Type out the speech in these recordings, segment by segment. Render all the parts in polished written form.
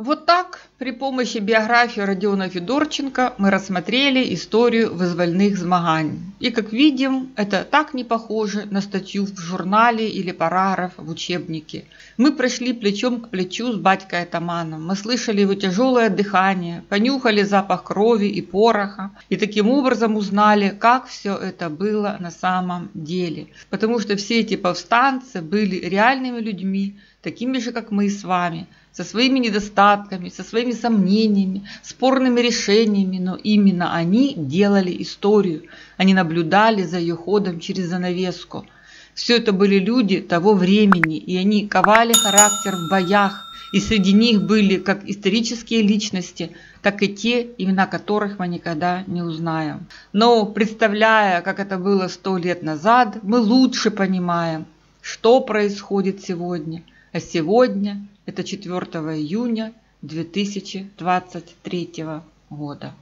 Вот так, при помощи биографии Родиона Федорченка мы рассмотрели историю вызвольных змагань. И как видим, это так не похоже на статью в журнале или параграф в учебнике. Мы прошли плечом к плечу с батькой атаманом, мы слышали его тяжелое дыхание, понюхали запах крови и пороха, и таким образом узнали, как все это было на самом деле. Потому что все эти повстанцы были реальными людьми, такими же, как мы с вами, со своими недостатками, со своими сомнениями, спорными решениями, но именно они делали историю, они наблюдали за ее ходом через занавеску. Все это были люди того времени, и они ковали характер в боях, и среди них были как исторические личности, так и те, имена которых мы никогда не узнаем. Но представляя, как это было 100 лет назад, мы лучше понимаем, что происходит сегодня. А сегодня это 4 июня 2023 года.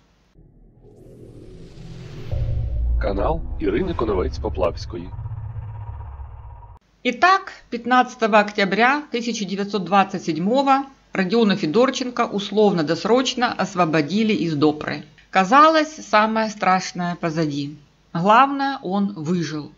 Канал Ірини Коновець-Поплавської. Итак, 15 октября 1927 Родиона Федорченка условно-досрочно освободили из Допры. Казалось, самое страшное позади. Главное, он выжил.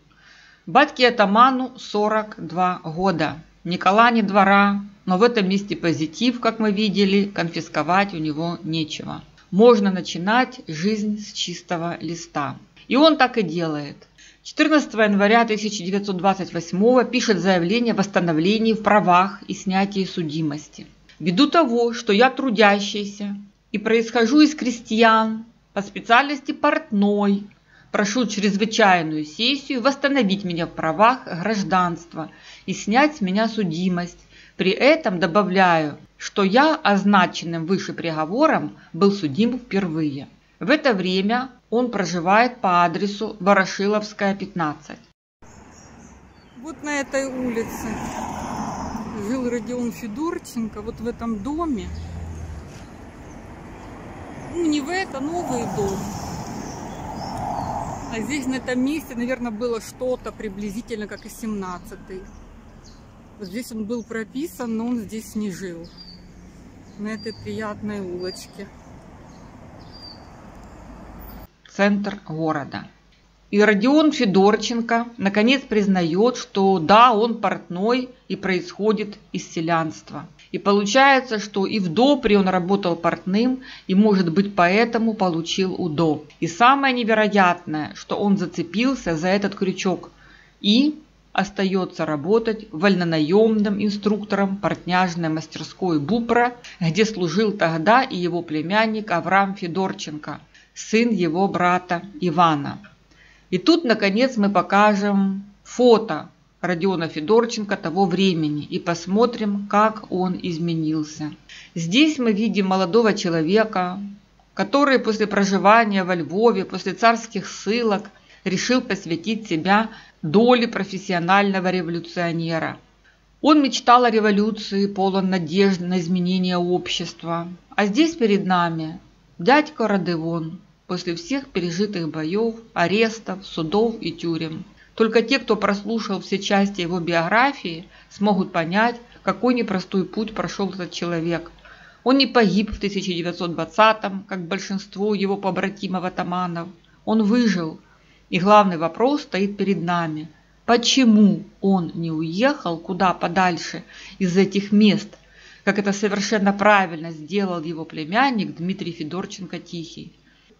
Батьке атаману 42 года. Ни кола, ни двора, но в этом месте позитив, как мы видели, конфисковать у него нечего. Можно начинать жизнь с чистого листа. И он так и делает. 14 января 1928 пишет заявление о восстановлении в правах и снятии судимости. Ввиду того, что я трудящийся и происхожу из крестьян по специальности портной, прошу чрезвычайную сессию восстановить меня в правах гражданства и снять с меня судимость. При этом добавляю, что я означенным выше приговором был судим впервые. В это время он проживает по адресу Ворошиловская, 15. Вот на этой улице жил Родион Федорченко, вот в этом доме. Ну, не в это, новый дом. А здесь, на этом месте, наверное, было что-то приблизительно, как и 17-й. Вот здесь он был прописан, но он здесь не жил. На этой приятной улочке. Центр города. И Родион Федорченко наконец признает, что да, он портной и происходит из селянства. И получается, что и в Допре он работал портным, и, может быть, поэтому получил УДО. И самое невероятное, что он зацепился за этот крючок и остается работать вольнонаемным инструктором портняжной мастерской Бупра, где служил тогда и его племянник Авраам Федорченко, сын его брата Ивана. И тут, наконец, мы покажем фото Родиона Федорченко того времени и посмотрим, как он изменился. Здесь мы видим молодого человека, который после проживания во Львове, после царских ссылок, решил посвятить себя доле профессионального революционера. Он мечтал о революции, полон надежд на изменение общества. А здесь перед нами дядька Родион, после всех пережитых боев, арестов, судов и тюрем. Только те, кто прослушал все части его биографии, смогут понять, какой непростой путь прошел этот человек. Он не погиб в 1920-м, как большинство его побратимов-атаманов. Он выжил. И главный вопрос стоит перед нами. Почему он не уехал куда подальше из этих мест, как это совершенно правильно сделал его племянник Дмитрий Федорченко-Тихий?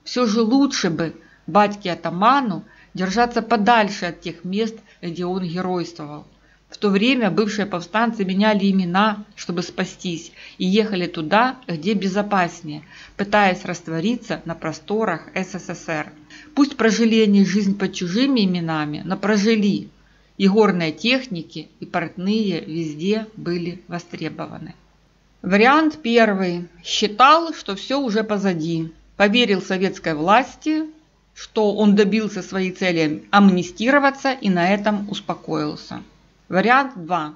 Все же лучше бы батьке-атаману держаться подальше от тех мест, где он геройствовал. В то время бывшие повстанцы меняли имена, чтобы спастись, и ехали туда, где безопаснее, пытаясь раствориться на просторах СССР. Пусть прожили они жизнь под чужими именами, но прожили. И горные техники, и портные везде были востребованы. Вариант первый. Считал, что все уже позади. Поверил советской власти, что он добился своей цели амнистироваться, и на этом успокоился. Вариант 2.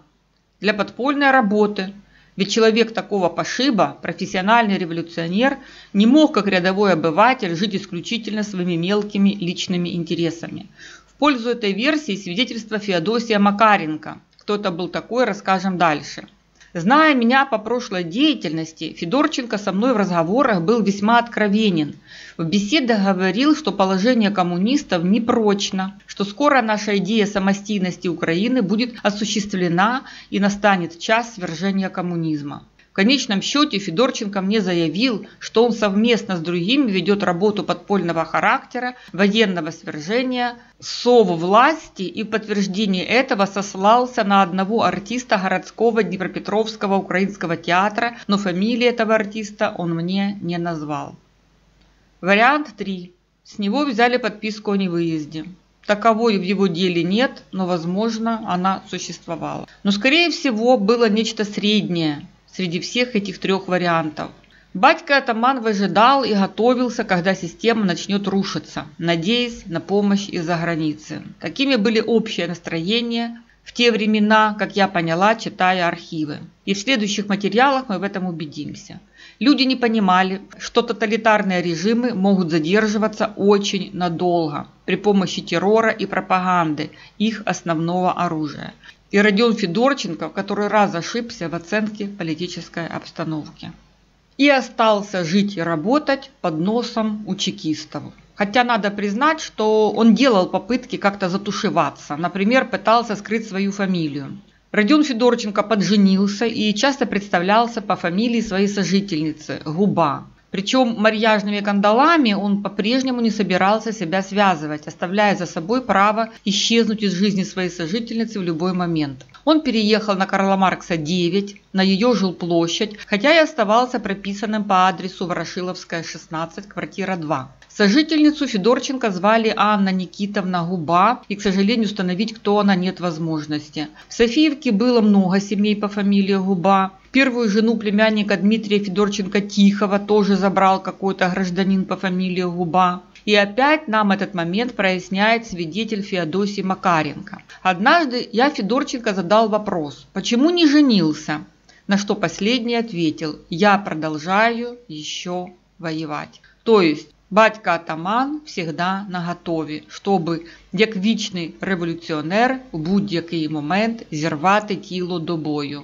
Для подпольной работы. Ведь человек такого пошиба, профессиональный революционер, не мог, как рядовой обыватель, жить исключительно своими мелкими личными интересами. В пользу этой версии свидетельство Феодосия Макаренко. Кто это был такой, расскажем дальше. Зная меня по прошлой деятельности, Федорченко со мной в разговорах был весьма откровенен. В беседах говорил, что положение коммунистов непрочно, что скоро наша идея самостийности Украины будет осуществлена и настанет час свержения коммунизма. В конечном счете Федорченко мне заявил, что он совместно с другими ведет работу подпольного характера, военного свержения, соввласти, и в подтверждение этого сослался на одного артиста городского Днепропетровского украинского театра, но фамилии этого артиста он мне не назвал. Вариант 3. С него взяли подписку о невыезде. Таковой в его деле нет, но, возможно, она существовала. Но, скорее всего, было нечто среднее среди всех этих трех вариантов. Батька-атаман выжидал и готовился, когда система начнет рушиться, надеясь на помощь из-за границы. Такими были общие настроения в те времена, как я поняла, читая архивы. И в следующих материалах мы в этом убедимся. Люди не понимали, что тоталитарные режимы могут задерживаться очень надолго при помощи террора и пропаганды, их основного оружия. И Родион Федорченко в который раз ошибся в оценке политической обстановки. И остался жить и работать под носом у чекистов. Хотя надо признать, что он делал попытки как-то затушеваться. Например, пытался скрыть свою фамилию. Родион Федорченко подженился и часто представлялся по фамилии своей сожительницы – Губа. Причем марьяжными кандалами он по-прежнему не собирался себя связывать, оставляя за собой право исчезнуть из жизни своей сожительницы в любой момент. Он переехал на Карла Маркса 9, на ее жилплощадь, хотя и оставался прописанным по адресу Ворошиловская, 16, квартира 2. Сожительницу Федорченко звали Анна Никитовна Губа, и, к сожалению, установить, кто она, нет возможности. В Софиевке было много семей по фамилии Губа. Первую жену племянника Дмитрия Федорченко Тихого тоже забрал какой-то гражданин по фамилии Губа. И опять нам этот момент проясняет свидетель Феодосий Макаренко. Однажды я Федорченко задал вопрос, почему не женился? На что последний ответил: я продолжаю еще воевать. То есть батька-атаман всегда наготові, щоб, як вічний революціонер, в будь-який момент зірвати тіло до бою.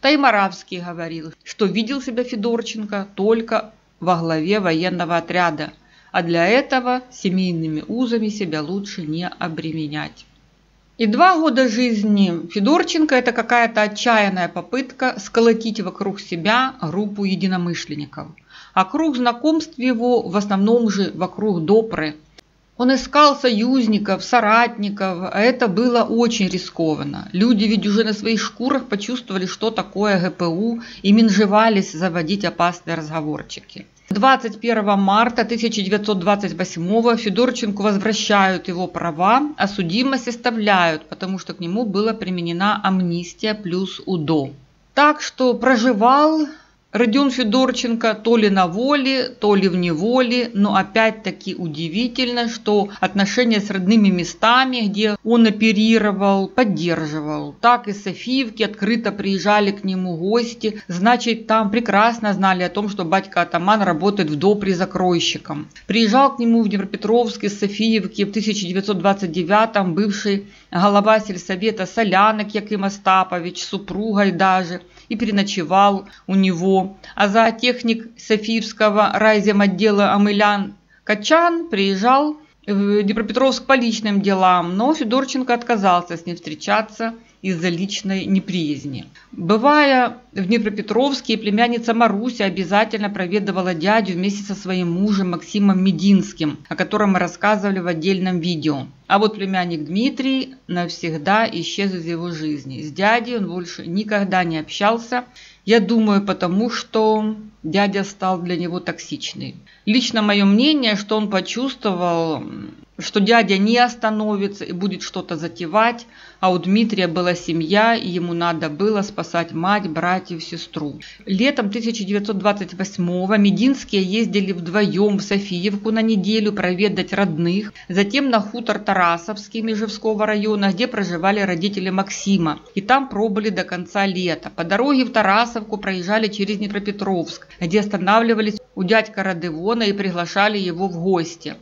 Та и Моравский говорил, что видел себя Федорченко только во главе военного отряда, а для этого семейными узами себя лучше не обременять. И 2 года жизни Федорченко – это какая-то отчаянная попытка сколотить вокруг себя группу единомышленников. А круг знакомств его в основном же вокруг Допры. Он искал союзников, соратников, а это было очень рискованно. Люди ведь уже на своих шкурах почувствовали, что такое ГПУ, и менжевались заводить опасные разговорчики. 21 марта 1928 Федорченко возвращают его права, а судимость оставляют, потому что к нему была применена амнистия плюс УДО. Так что проживал Родион Федорченко то ли на воле, то ли в неволе, но опять-таки удивительно, что отношения с родными местами, где он оперировал, поддерживал. Так из Софиевки открыто приезжали к нему гости, значит, там прекрасно знали о том, что батька-атаман работает в Допре закройщиком. Приезжал к нему в Днепропетровск из Софиевки в 1929-м бывший глава сельсовета Солянок Яким Остапович, с супругой даже, и переночевал у него. А зоотехник Софиевского райземотдела Амылян Качан приезжал в Днепропетровск по личным делам, но Федорченко отказался с ним встречаться из-за личной неприязни. Бывая в Днепропетровске, племянница Маруся обязательно проведывала дядю вместе со своим мужем Максимом Мединским, о котором мы рассказывали в отдельном видео. А вот племянник Дмитрий навсегда исчез из его жизни. С дядей он больше никогда не общался. Я думаю, потому что дядя стал для него токсичный. Лично мое мнение, что он почувствовал, что дядя не остановится и будет что-то затевать, а у Дмитрия была семья, и ему надо было спасать мать, братьев, сестру. Летом 1928-го Мединские ездили вдвоем в Софиевку на неделю проведать родных, затем на хутор Тарасовский Межевского района, где проживали родители Максима, и там пробыли до конца лета. По дороге в Тарасовку проезжали через Днепропетровск, где останавливались у дядька Радывона и приглашали его в гости.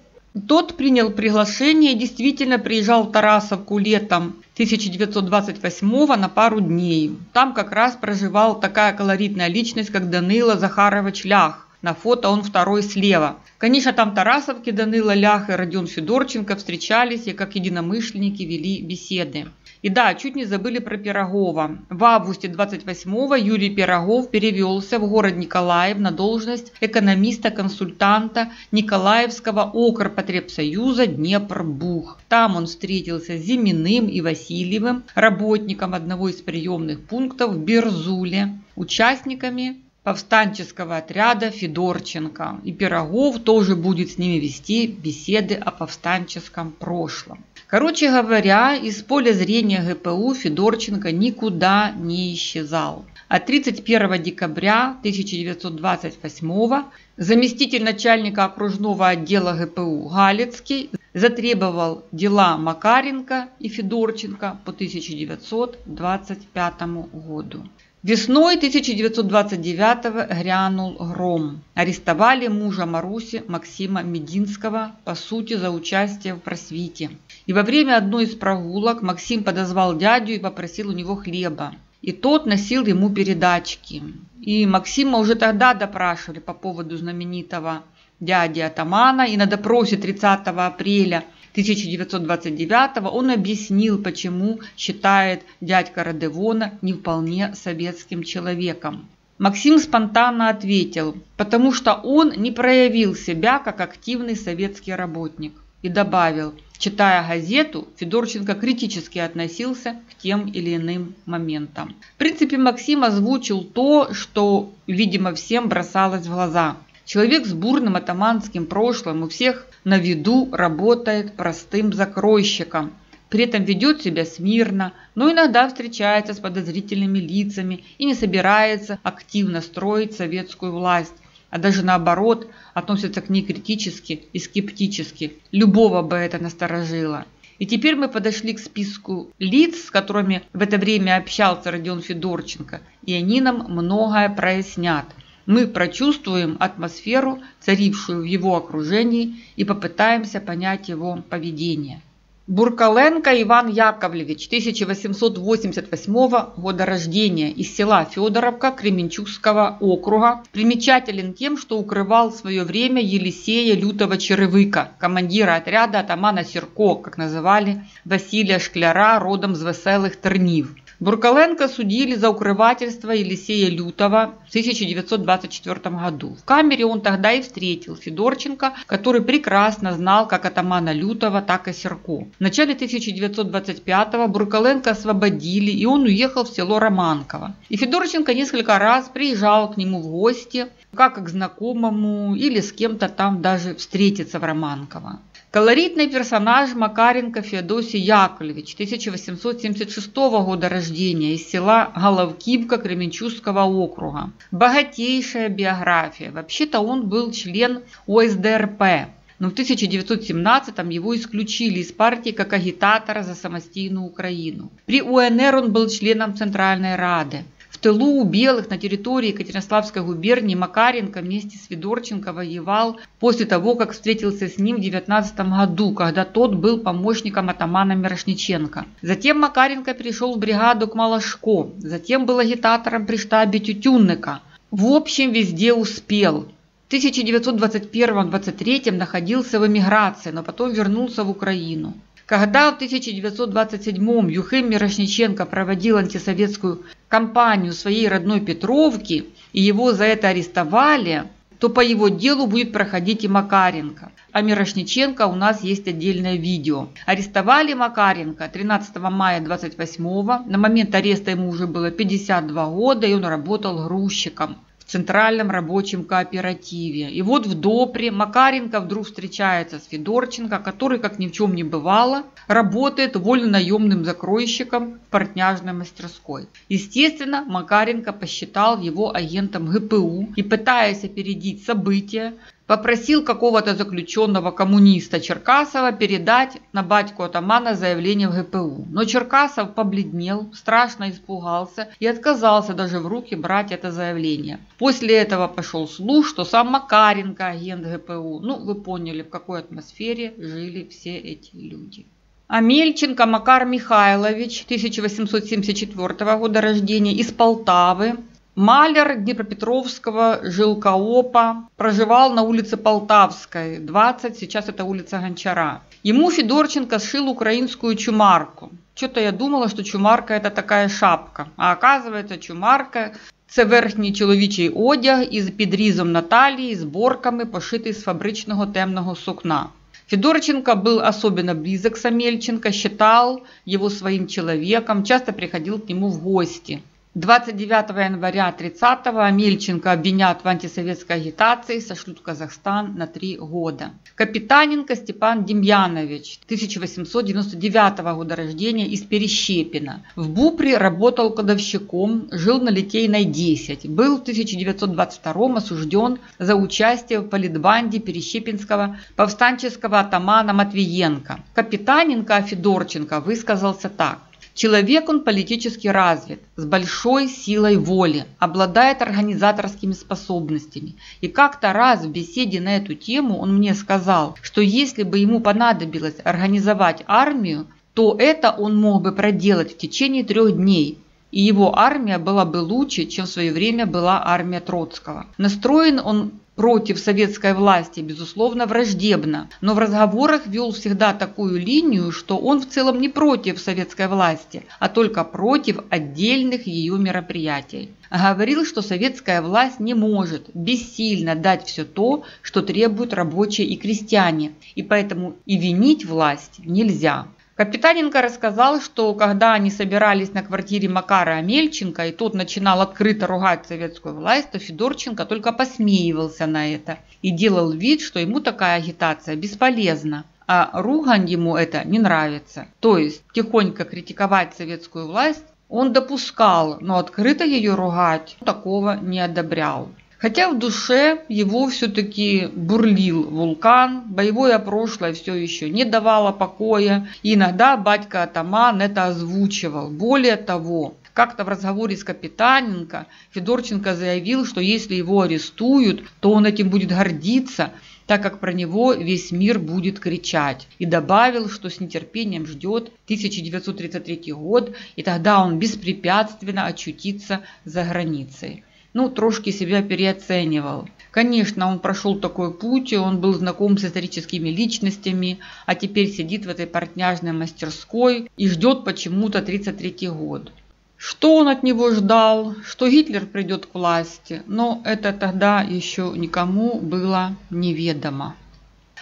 Тот принял приглашение и действительно приезжал в Тарасовку летом 1928 на пару дней. Там как раз проживал такая колоритная личность, как Данило Захарович Лях. На фото он второй слева. Конечно, там в Тарасовке Данило Лях и Родион Федорченко встречались и как единомышленники вели беседы. И да, чуть не забыли про Пирогова. В августе 28-го Юрий Пирогов перевелся в город Николаев на должность экономиста-консультанта Николаевского Укрпотребсоюза Днепр-Буг. Там он встретился с Зиминым и Васильевым, работником одного из приемных пунктов в Берзуле, участниками повстанческого отряда Федорченко. И Пирогов тоже будет с ними вести беседы о повстанческом прошлом. Короче говоря, из поля зрения ГПУ Федорченко никуда не исчезал. А 31 декабря 1928 заместитель начальника окружного отдела ГПУ Галицкий затребовал дела Макаренко и Федорченко по 1925 году. Весной 1929 грянул гром. Арестовали мужа Маруси Максима Мединского, по сути, за участие в просвите. И во время одной из прогулок Максим подозвал дядю и попросил у него хлеба. И тот носил ему передачки. И Максима уже тогда допрашивали по поводу знаменитого дяди атамана. И на допросе 30 апреля 1929 он объяснил, почему считает дядька Радевона не вполне советским человеком. Максим спонтанно ответил, потому что он не проявил себя как активный советский работник. И добавил, читая газету, Федорченко критически относился к тем или иным моментам. В принципе, Максим озвучил то, что, видимо, всем бросалось в глаза. Человек с бурным атаманским прошлым у всех на виду работает простым закройщиком. При этом ведет себя смирно, но иногда встречается с подозрительными лицами и не собирается активно строить советскую власть, а даже наоборот относится к ней критически и скептически. Любого бы это насторожило. И теперь мы подошли к списку лиц, с которыми в это время общался Родион Федорченко, и они нам многое прояснят. Мы прочувствуем атмосферу, царившую в его окружении, и попытаемся понять его поведение. Буркаленко Иван Яковлевич, 1888 года рождения, из села Федоровка Кременчугского округа, примечателен тем, что укрывал в свое время Елисея Лютого-Черевыка, командира отряда атамана Сірко, как называли Василия Шкляра, родом с Веселых Тернив. Буркаленко судили за укрывательство Елисея Лютого в 1924 году. В камере он тогда и встретил Федорченко, который прекрасно знал как атамана Лютого, так и Сірко. В начале 1925-го Буркаленко освободили, и он уехал в село Романково. И Федорченко несколько раз приезжал к нему в гости, как к знакомому или с кем-то там даже встретиться в Романково. Колоритный персонаж Макаренко Феодосий Яковлевич, 1876 года рождения, из села Головкивка Кременчугского округа. Богатейшая биография. Вообще-то он был член ОСДРП, но в 1917-м его исключили из партии как агитатора за самостийную Украину. При УНР он был членом Центральной Рады. В тылу у белых на территории Екатеринославской губернии Макаренко вместе с Федорченко воевал после того, как встретился с ним в 19 году, когда тот был помощником атамана Мирошниченко. Затем Макаренко перешел в бригаду к Малашко, затем был агитатором при штабе Тютюнника. В общем, везде успел. В 1921-23 находился в эмиграции, но потом вернулся в Украину. Когда в 1927-м Юхим Мирошниченко проводил антисоветскую кампанию в своей родной Петровке, и его за это арестовали, то по его делу будет проходить и Макаренко. А Мирошниченко у нас есть отдельное видео. Арестовали Макаренко 13 мая 28-го. На момент ареста ему уже было 52 года, и он работал грузчиком в Центральном рабочем кооперативе. И вот в Допре Макаренко вдруг встречается с Федорченко, который, как ни в чем не бывало, работает вольнонаемным закройщиком в портняжной мастерской. Естественно, Макаренко посчитал его агентом ГПУ и, пытаясь опередить события, попросил какого-то заключенного коммуниста Черкасова передать на батьку атамана заявление в ГПУ. Но Черкасов побледнел, страшно испугался и отказался даже в руки брать это заявление. После этого пошел слух, что сам Макаренко агент ГПУ. Ну, вы поняли, в какой атмосфере жили все эти люди. Амельченко Макар Михайлович, 1874 года рождения, из Полтавы. Маляр Днепропетровского жилкоопа, проживал на улице Полтавской, 20, сейчас это улица Гончара. Ему Федорченко сшил украинскую чумарку. Что-то я думала, что чумарка это такая шапка, а оказывается чумарка це верхній чоловічий одяг із підрізом на талії, з борками, пошитий з фабричного темного сукна. Федорченко был особенно близок с Амельченко, считал его своим человеком, часто приходил к нему в гости. 29 января 30-го Амельченко обвинят в антисоветской агитации, сошлют в Казахстан на 3 года. Капитаненко Степан Демьянович, 1899 года рождения, из Перещепина. В Бупре работал кладовщиком, жил на Литейной 10. Был в 1922 осужден за участие в политбанде перещепинского повстанческого атамана Матвиенко. Капитаненко Федорченко высказался так. Человек он политически развит, с большой силой воли, обладает организаторскими способностями. И как-то раз в беседе на эту тему он мне сказал, что если бы ему понадобилось организовать армию, то это он мог бы проделать в течение 3 дней. И его армия была бы лучше, чем в свое время была армия Троцкого. Настроен он против советской власти, безусловно, враждебно, но в разговорах вел всегда такую линию, что он в целом не против советской власти, а только против отдельных ее мероприятий. Говорил, что советская власть не может бессильно дать все то, что требуют рабочие и крестьяне, и поэтому и винить власть нельзя. Капитаненко рассказал, что когда они собирались на квартире Макара Амельченко, и тот начинал открыто ругать советскую власть, то Федорченко только посмеивался на это и делал вид, что ему такая агитация бесполезна, а ругань ему это не нравится. То есть тихонько критиковать советскую власть он допускал, но открыто ее ругать такого не одобрял. Хотя в душе его все-таки бурлил вулкан, боевое прошлое все еще не давало покоя, и иногда батька атаман это озвучивал. Более того, как-то в разговоре с Капитаненко Федорченко заявил, что если его арестуют, то он этим будет гордиться, так как про него весь мир будет кричать. И добавил, что с нетерпением ждет 1933 год, и тогда он беспрепятственно очутится за границей. Ну, трошки себя переоценивал. Конечно, он прошел такой путь, он был знаком с историческими личностями, а теперь сидит в этой портняжной мастерской и ждет почему-то 1933 год. Что он от него ждал? Что Гитлер придет к власти? Но это тогда еще никому было неведомо.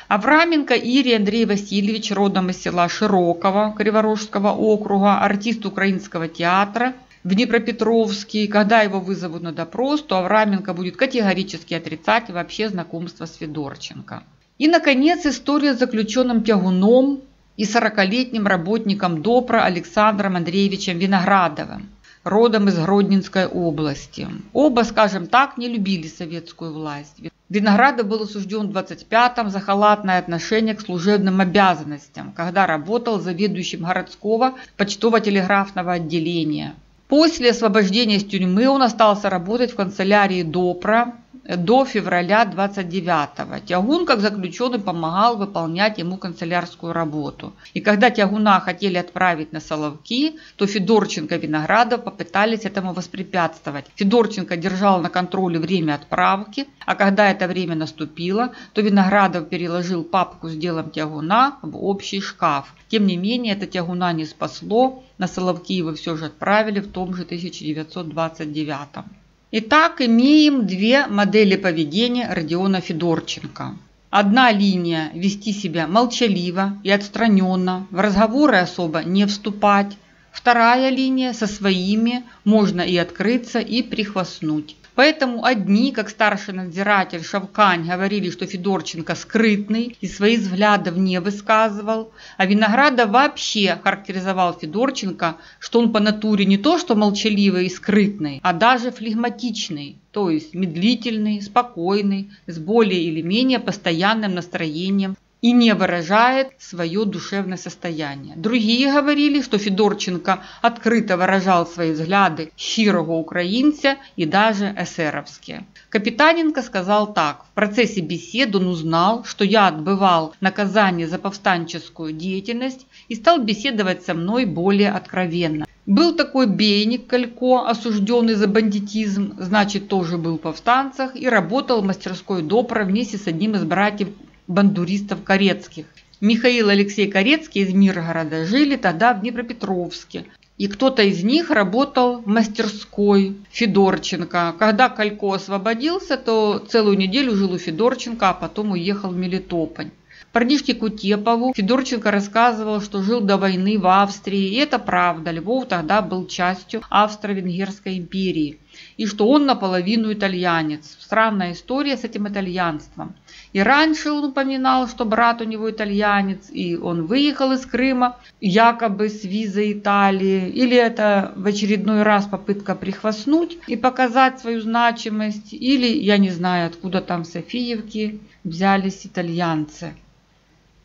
Авраменко Ирий Андрей Васильевич, родом из села Широкого Криворожского округа, артист Украинского театра, в Днепропетровске. Когда его вызовут на допрос, то Авраменко будет категорически отрицать вообще знакомство с Федорченко. И, наконец, история с заключенным тягуном и 40-летним работником ДОПРа Александром Андреевичем Виноградовым, родом из Гродненской области. Оба, скажем так, не любили советскую власть. Виноградов был осужден в 25-м за халатное отношение к служебным обязанностям, когда работал заведующим городского почтово-телеграфного отделения. После освобождения из тюрьмы он остался работать в канцелярии ДОПРа до февраля 29-го. Тягун, как заключенный, помогал выполнять ему канцелярскую работу. И когда Тягуна хотели отправить на Соловки, то Федорченко и Виноградов попытались этому воспрепятствовать. Федорченко держал на контроле время отправки, а когда это время наступило, то Виноградов переложил папку с делом Тягуна в общий шкаф. Тем не менее, это Тягуна не спасло, на Соловки его все же отправили в том же 1929-м. Итак, имеем 2 модели поведения Родиона Федорченко. Одна линия – вести себя молчаливо и отстраненно, в разговоры особо не вступать. Вторая линия – со своими можно и открыться, и прихвастнуть. Поэтому одни, как старший надзиратель Шавкань, говорили, что Федорченко скрытный и свои взгляды не высказывал, а Виноградов вообще характеризовал Федорченко, что он по натуре не то что молчаливый и скрытный, а даже флегматичный, то есть медлительный, спокойный, с более или менее постоянным настроением и не выражает свое душевное состояние. Другие говорили, что Федорченко открыто выражал свои взгляды щирого украинца и даже эсеровские. Капитаненко сказал так: в процессе беседы он узнал, что я отбывал наказание за повстанческую деятельность и стал беседовать со мной более откровенно. Был такой Бейник Колько, осужденный за бандитизм, значит тоже был в повстанцах и работал в мастерской Допра вместе с одним из братьев бандуристов Корецких. Михаил и Алексей Корецкий из Миргорода жили тогда в Днепропетровске. И кто-то из них работал в мастерской Федорченко. Когда Колько освободился, то целую неделю жил у Федорченко, а потом уехал в Мелитополь. Парнишке Кутепову Федорченко рассказывал, что жил до войны в Австрии, и это правда, Львов тогда был частью Австро-Венгерской империи, и что он наполовину итальянец. Странная история с этим итальянством. И раньше он упоминал, что брат у него итальянец, и он выехал из Крыма якобы с визой Италии, или это в очередной раз попытка прихвастнуть и показать свою значимость, или я не знаю, откуда там в Софиевке взялись итальянцы.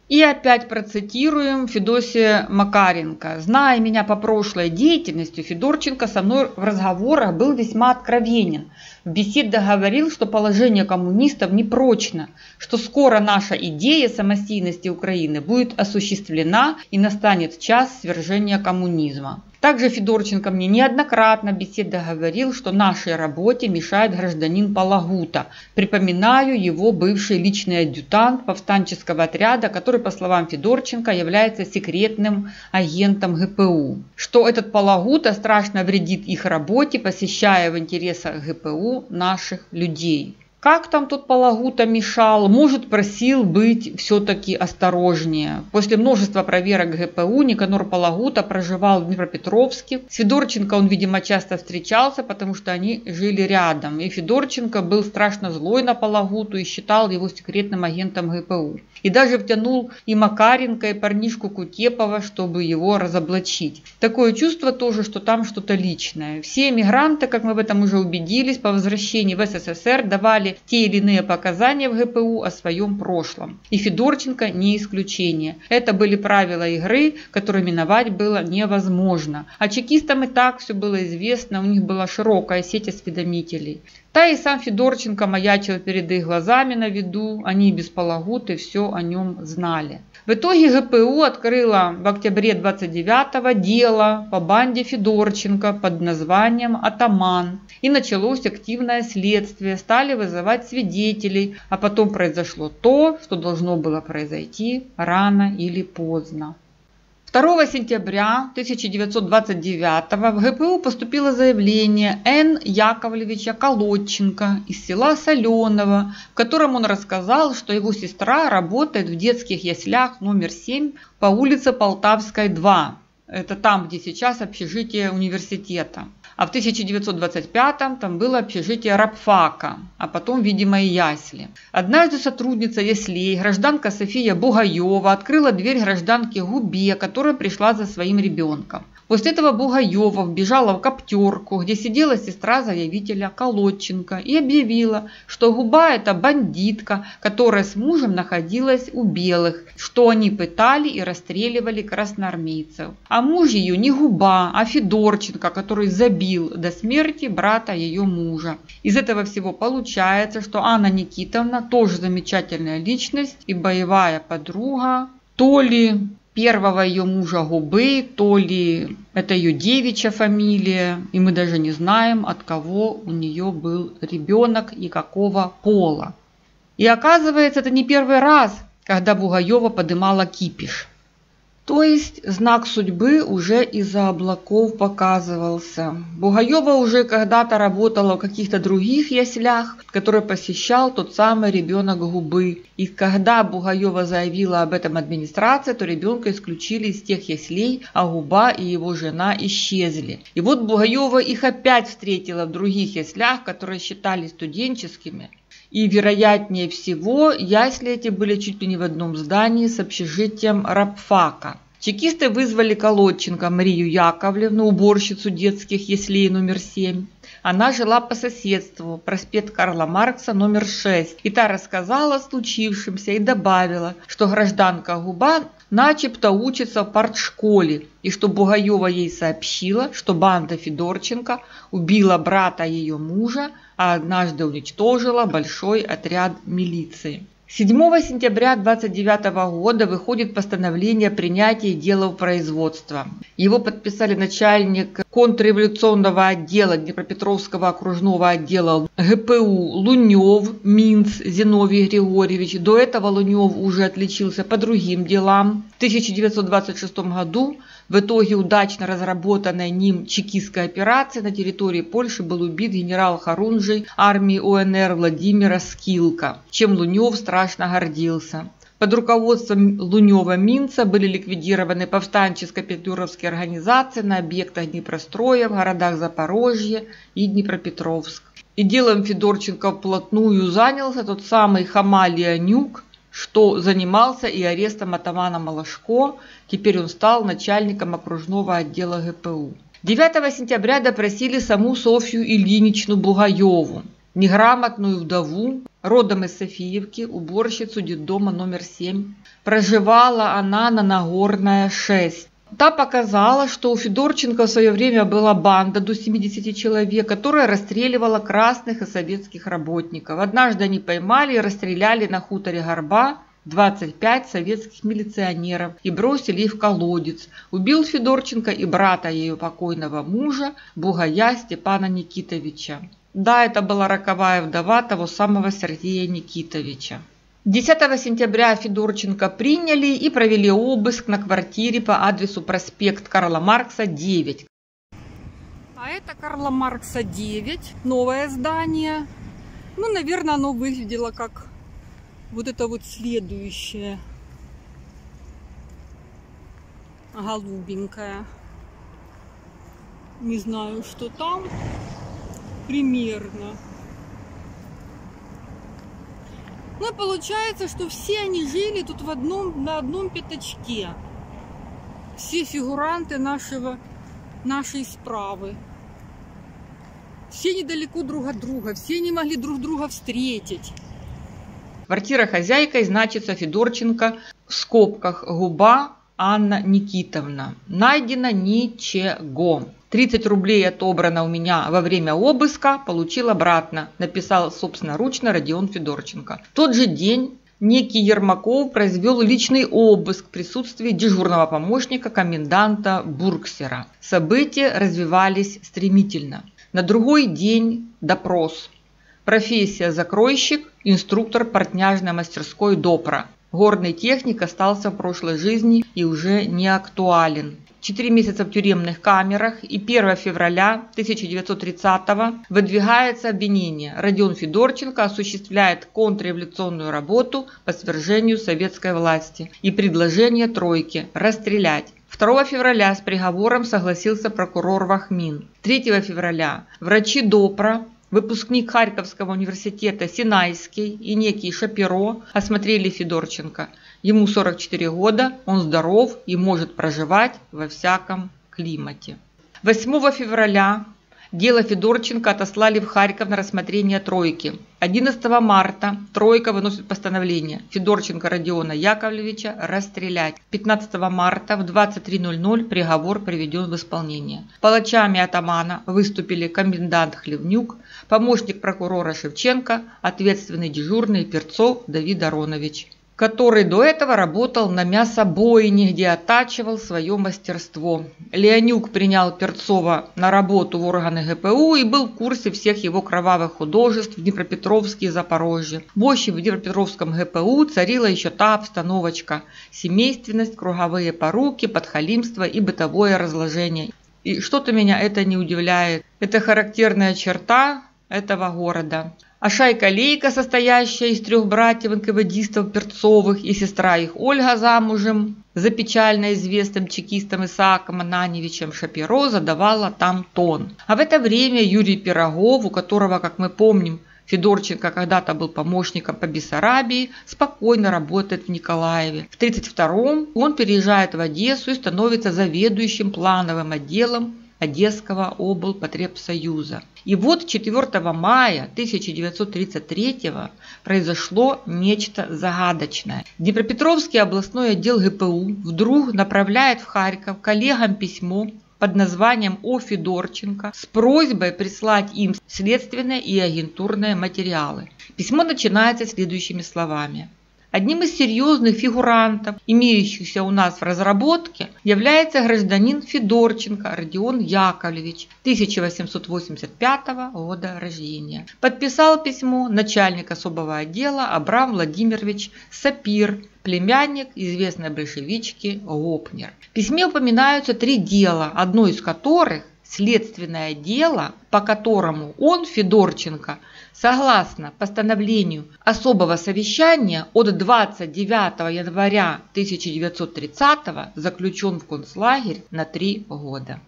И опять процитируем Федосия Макаренко. Зная меня по прошлой деятельности, Федорченко со мной в разговорах был весьма откровенен. В беседе говорил, что положение коммунистов непрочно, что скоро наша идея самостийности Украины будет осуществлена и настанет час свержения коммунизма. Также Федорченко мне неоднократно в беседе говорил, что нашей работе мешает гражданин Палагута. Припоминаю его бывший личный адъютант повстанческого отряда, который, по словам Федорченко, является секретным агентом ГПУ. Что этот Палагута страшно вредит их работе, посещая в интересах ГПУ наших людей. Как там тот Палагута мешал? Может, просил быть все-таки осторожнее. После множества проверок ГПУ Никанор Палагута проживал в Днепропетровске. С Федорченко он, видимо, часто встречался, потому что они жили рядом. И Федорченко был страшно злой на Палагуту и считал его секретным агентом ГПУ. И даже втянул и Макаренко, и парнишку Кутепова, чтобы его разоблачить. Такое чувство тоже, что там что-то личное. Все эмигранты, как мы в этом уже убедились, по возвращении в СССР давали те или иные показания в ГПУ о своем прошлом. И Федорченко не исключение. Это были правила игры, которые миновать было невозможно. А чекистам и так все было известно, у них была широкая сеть осведомителей. Да и сам Федорченко маячил перед их глазами на виду, они без Палагуты все о нем знали. В итоге ГПУ открыла в октябре 29-го дело по банде Федорченко под названием «Атаман». И началось активное следствие, стали вызывать свидетелей, а потом произошло то, что должно было произойти рано или поздно. 2 сентября 1929 в ГПУ поступило заявление Н. Яковлевича Колодченко из села Соленово, в котором он рассказал, что его сестра работает в детских яслях номер 7 по улице Полтавской, 2. Это там, где сейчас общежитие университета. А в 1925-м там было общежитие рабфака, а потом, видимо, и ясли. Однажды сотрудница яслей, гражданка София Бугаева, открыла дверь гражданке Губе, которая пришла за своим ребенком. После этого Бугаева вбежала в коптерку, где сидела сестра заявителя Колодченко, и объявила, что Губа – это бандитка, которая с мужем находилась у белых, что они пытали и расстреливали красноармейцев. А муж ее не Губа, а Федорченко, который забил до смерти брата ее мужа. Из этого всего получается, что Анна Никитовна тоже замечательная личность и боевая подруга, то ли первого ее мужа Губы, то ли это ее девичья фамилия, и мы даже не знаем, от кого у нее был ребенок и какого пола. И оказывается, это не первый раз, когда Бугаева подымала кипиш. То есть знак судьбы уже из-за облаков показывался. Бугаева уже когда-то работала в каких-то других яслях, которые посещал тот самый ребенок Губы. И когда Бугаева заявила об этом администрации, то ребенка исключили из тех яслей, а Губа и его жена исчезли. И вот Бугаева их опять встретила в других яслях, которые считались студенческими. И, вероятнее всего, ясли эти были чуть ли не в одном здании с общежитием рабфака. Чекисты вызвали Колодченко Марию Яковлевну, уборщицу детских яслей номер 7. Она жила по соседству, проспект Карла Маркса, номер 6. И та рассказала о случившемся и добавила, что гражданка Губа начебто учится в партшколе, и что Бугаева ей сообщила, что банда Федорченко убила брата ее мужа, а однажды уничтожила большой отряд милиции. 7 сентября 1929 года выходит постановление о принятии дела в производство. Его подписали начальник контрреволюционного отдела Днепропетровского окружного отдела ГПУ Лунев Минц Зиновий Григорьевич. До этого Лунев уже отличился по другим делам. В 1926 году в итоге удачно разработанной ним чекистской операции на территории Польши был убит генерал Хорунжий армии УНР Владимира Скилка, чем Лунев страшно гордился. Под руководством Лунева-Минца были ликвидированы повстанческо-петлюровские организации на объектах Днепростроя в городах Запорожье и Днепропетровск. И делом Федорченко вплотную занялся тот самый Хамали Анюк, что занимался и арестом атамана Малашко. Теперь он стал начальником окружного отдела ГПУ. 9 сентября допросили саму Софью Ильиничну Бугаеву, неграмотную вдову, родом из Софиевки, уборщицу детдома номер 7. Проживала она на Нагорная, 6. Та показала, что у Федорченко в свое время была банда до 70 человек, которая расстреливала красных и советских работников. Однажды они поймали и расстреляли на хуторе Горба 25 советских милиционеров и бросили их в колодец. Убил Федорченко и брата ее покойного мужа, бугая Степана Никитовича. Да, это была роковая вдова того самого Сергея Никитовича. 10 сентября Федорченко приняли и провели обыск на квартире по адресу проспект Карла Маркса, 9. А это Карла Маркса, 9, новое здание. Ну, наверное, оно выглядело как вот это вот следующее. Голубенькое. Не знаю, что там. Примерно. Ну, получается, что все они жили тут на одном пятачке. Все фигуранты нашей справы. Все недалеко друг от друга, все не могли друг друга встретить. Квартира хозяйкой значится Федорченко в скобках Губа Анна Никитовна. Найдено ничего. 30 рублей отобрано у меня во время обыска, получил обратно, написал собственноручно Родион Федорченко. В тот же день некий Ермаков произвел личный обыск в присутствии дежурного помощника коменданта Бургсера. События развивались стремительно. На другой день допрос. Профессия закройщик, инструктор портняжной мастерской Допра. Горный техник остался в прошлой жизни и уже не актуален. 4 месяца в тюремных камерах, и 1 февраля 1930-го выдвигается обвинение. Родион Федорченко осуществляет контрреволюционную работу по свержению советской власти и предложение тройки расстрелять. 2 февраля с приговором согласился прокурор Вахмин. 3 февраля врачи Допра, выпускник Харьковского университета Синайский и некий Шапиро осмотрели Федорченко. Ему 44 года, он здоров и может проживать во всяком климате. 8 февраля дело Федорченко отослали в Харьков на рассмотрение тройки. 11 марта тройка выносит постановление Федорченко Родиона Яковлевича расстрелять. 15 марта в 23:00 приговор приведен в исполнение. Палачами атамана выступили комендант Хлевнюк, помощник прокурора Шевченко, ответственный дежурный Перцов Давид Аронович. который до этого работал на мясобойне, где оттачивал свое мастерство. Леонюк принял Перцова на работу в органы ГПУ и был в курсе всех его кровавых художеств в Днепропетровске и Запорожье. В общем, в Днепропетровском ГПУ царила еще та обстановочка – семейственность, круговые поруки, подхалимство и бытовое разложение. И что-то меня это не удивляет. Это характерная черта этого города. А шайка-лейка, состоящая из 3 братьев-НКВДистов Перцовых и сестра их Ольга замужем за печально известным чекистом Исааком Ананьевичем Шапиро, задавала там тон. А в это время Юрий Пирогов, у которого, как мы помним, Федорченко когда-то был помощником по Бессарабии, спокойно работает в Николаеве. В 1932-м он переезжает в Одессу и становится заведующим плановым отделом Одесского облпотребсоюза. И вот 4 мая 1933 произошло нечто загадочное. Днепропетровский областной отдел ГПУ вдруг направляет в Харьков коллегам письмо под названием «О. Федорченко» с просьбой прислать им следственные и агентурные материалы. Письмо начинается следующими словами. Одним из серьезных фигурантов, имеющихся у нас в разработке, является гражданин Федорченко Родион Яковлевич, 1885 года рождения. Подписал письмо начальник особого отдела Абрам Владимирович Сапир, племянник известной большевички Гопнер. В письме упоминаются 3 дела, одно из которых – следственное дело, по которому он, Федорченко, согласно постановлению особого совещания от 29 января 1930 заключен в концлагерь на 3 года.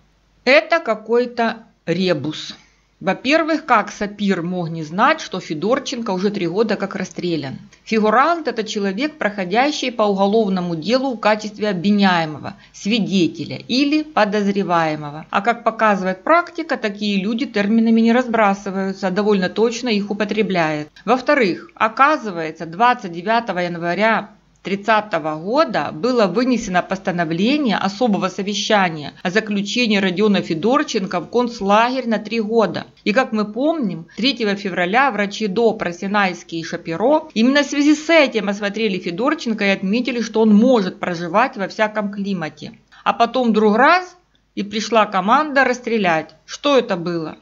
Это какой-то ребус. Во-первых, как Сапир мог не знать, что Федорченко уже 3 года как расстрелян? Фигурант – это человек, проходящий по уголовному делу в качестве обвиняемого, свидетеля или подозреваемого. А как показывает практика, такие люди терминами не разбрасываются, а довольно точно их употребляют. Во-вторых, оказывается, 29 января 1930 года было вынесено постановление особого совещания о заключении Родиона Федорченко в концлагерь на 3 года. И как мы помним, 3 февраля врачи ДОПРа Синайский и Шапиро именно в связи с этим осмотрели Федорченко и отметили, что он может проживать во всяком климате. А потом вдруг раз и пришла команда расстрелять. Что это было?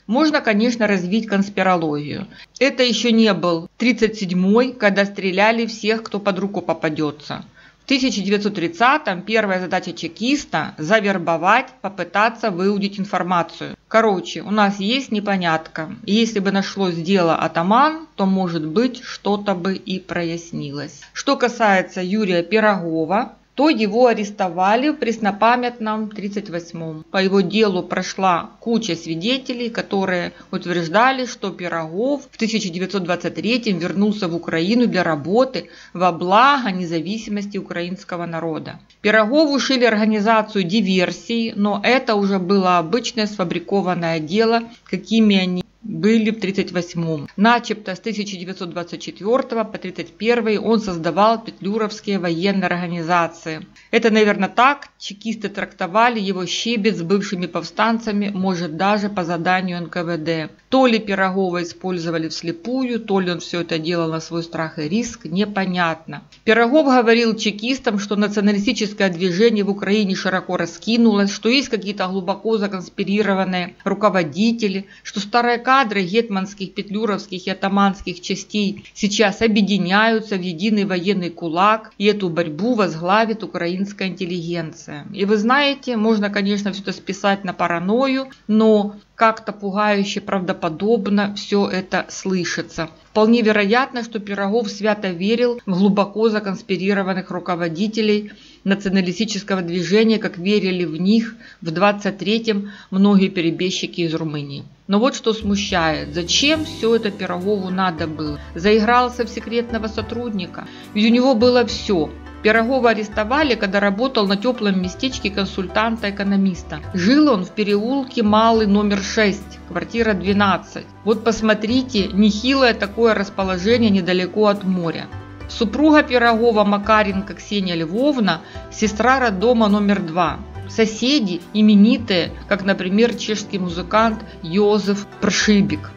Можно, конечно, развить конспирологию. Это еще не был 1937-й, когда стреляли всех, кто под руку попадется. В 1930-м первая задача чекиста – завербовать, попытаться выудить информацию. Короче, у нас есть непонятка. И если бы нашлось дело атаман, то, может быть, что-то бы и прояснилось. Что касается Юрия Пирогова, то его арестовали в преснопамятном 1938-м. По его делу прошла куча свидетелей, которые утверждали, что Пирогов в 1923-м вернулся в Украину для работы во благо независимости украинского народа. Пирогову шили организацию диверсий, но это уже было обычное сфабрикованное дело, какими они были в 1938-м. Начебто с 1924 по 1931 он создавал петлюровские военные организации. Это, наверное, так чекисты трактовали его щебет с бывшими повстанцами, может даже по заданию НКВД. То ли Пирогова использовали вслепую, то ли он все это делал на свой страх и риск, непонятно. Пирогов говорил чекистам, что националистическое движение в Украине широко раскинулось, что есть какие-то глубоко законспирированные руководители, что старые кадры гетманских, петлюровских и атаманских частей сейчас объединяются в единый военный кулак, и эту борьбу возглавит украинская интеллигенция. И вы знаете, можно, конечно, все это списать на паранойю, но как-то пугающе правдоподобно все это слышится. Вполне вероятно, что Пирогов свято верил в глубоко законспирированных руководителей националистического движения, как верили в них в 23-м многие перебежчики из Румынии. Но вот что смущает. Зачем все это Пирогову надо было? Заигрался в секретного сотрудника. Ведь у него было все. Пирогова арестовали, когда работал на теплом местечке консультанта-экономиста. Жил он в переулке Малый, номер 6, квартира 12. Вот посмотрите, нехилое такое расположение недалеко от моря. Супруга Пирогова Макаренко Ксения Львовна, сестра роддома номер 2. Соседи именитые, как, например, чешский музыкант Йозеф Пршибик.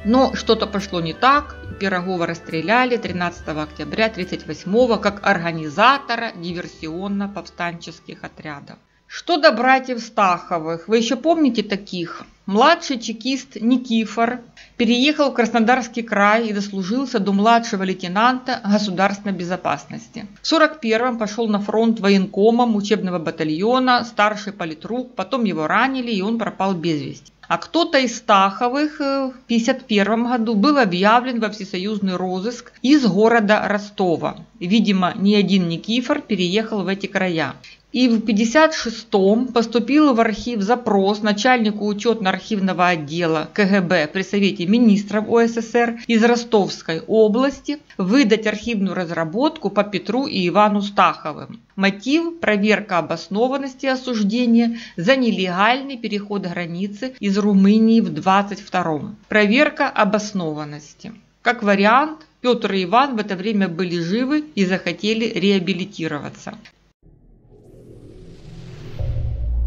Но что-то пошло не так, и Пирогова расстреляли 13 октября 1938 как организатора диверсионно-повстанческих отрядов. Что до братьев Стаховых, вы еще помните таких? Младший чекист Никифор переехал в Краснодарский край и дослужился до младшего лейтенанта государственной безопасности. В 1941-м пошел на фронт военкомом учебного батальона, старший политрук, потом его ранили, и он пропал без вести. А кто-то из Стаховых в 1951 году был объявлен во всесоюзный розыск из города Ростова. Видимо, ни один Никифор переехал в эти края. И в 1956-м поступил в архив запрос начальнику учетно-архивного отдела КГБ при Совете министров УССР из Ростовской области выдать архивную разработку по Петру и Ивану Стаховым. Мотив – проверка обоснованности осуждения за нелегальный переход границы из Румынии в 1922-м. Проверка обоснованности. Как вариант, Петр и Иван в это время были живы и захотели реабилитироваться.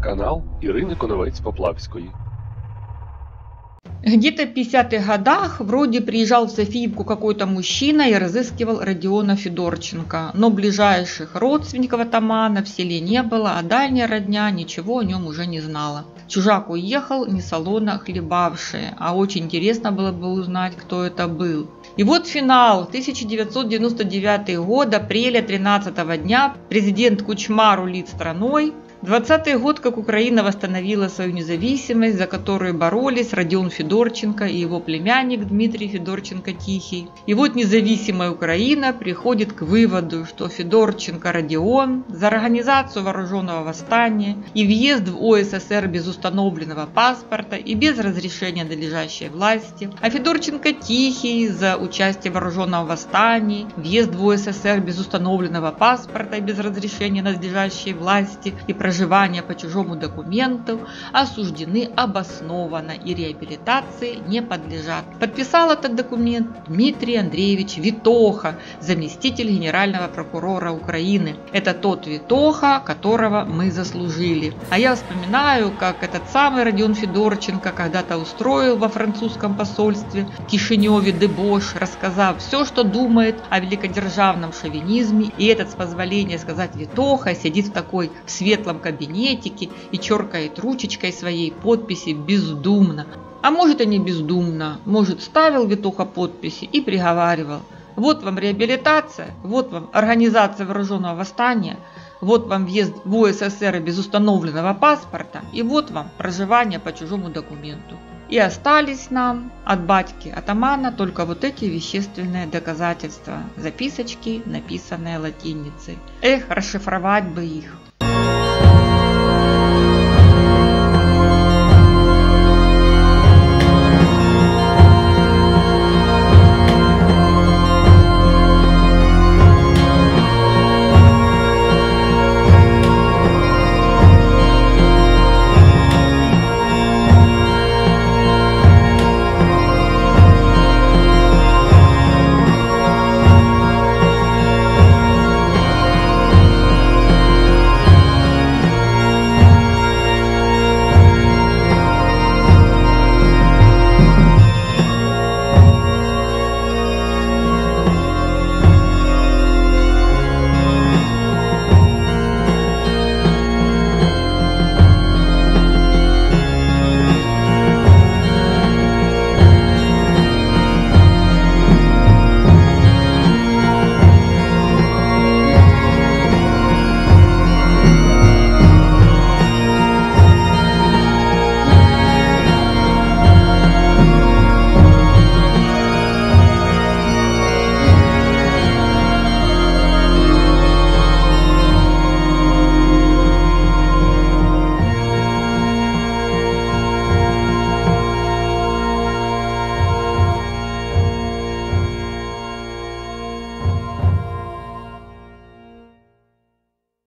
Канал Ірини Коновець-Поплавської. Где-то в 50-х годах вроде приезжал в Софиевку какой-то мужчина и разыскивал Родиона Федорченко, но ближайших родственников атамана в селе не было, а дальняя родня ничего о нем уже не знала. Чужак уехал, не солоно хлебавший, а очень интересно было бы узнать, кто это был. И вот финал. 1999 год, апреля 13 дня, президент Кучма рулит страной. 20-й год, как Украина восстановила свою независимость, за которую боролись Родион Федорченко и его племянник Дмитрий Федорченко-Тихий. И вот независимая Украина приходит к выводу, что Федорченко Родион за организацию вооруженного восстания и въезд в ОССР без установленного паспорта и без разрешения надлежащей власти, а Федорченко-Тихий за участие в вооруженном восстании, въезд в ОССР без установленного паспорта и без разрешения надлежащей власти и проживание по чужому документу осуждены обоснованно и реабилитации не подлежат. Подписал этот документ Дмитрий Андреевич Витоха, заместитель генерального прокурора Украины. Это тот Витоха, которого мы заслужили. А я вспоминаю, как этот самый Родион Федорченко когда-то устроил во французском посольстве в Кишиневе дебош, рассказав все, что думает о великодержавном шовинизме. И этот, с позволения сказать, Витоха сидит в такой светлом кабинетике и черкает ручечкой своей подписи бездумно. А может и не бездумно, может ставил Витоха подписи и приговаривал: вот вам реабилитация, вот вам организация вооруженного восстания, вот вам въезд в УССР без установленного паспорта и вот вам проживание по чужому документу. И остались нам от батьки атамана только вот эти вещественные доказательства, записочки, написанные латиницей. Эх, расшифровать бы их.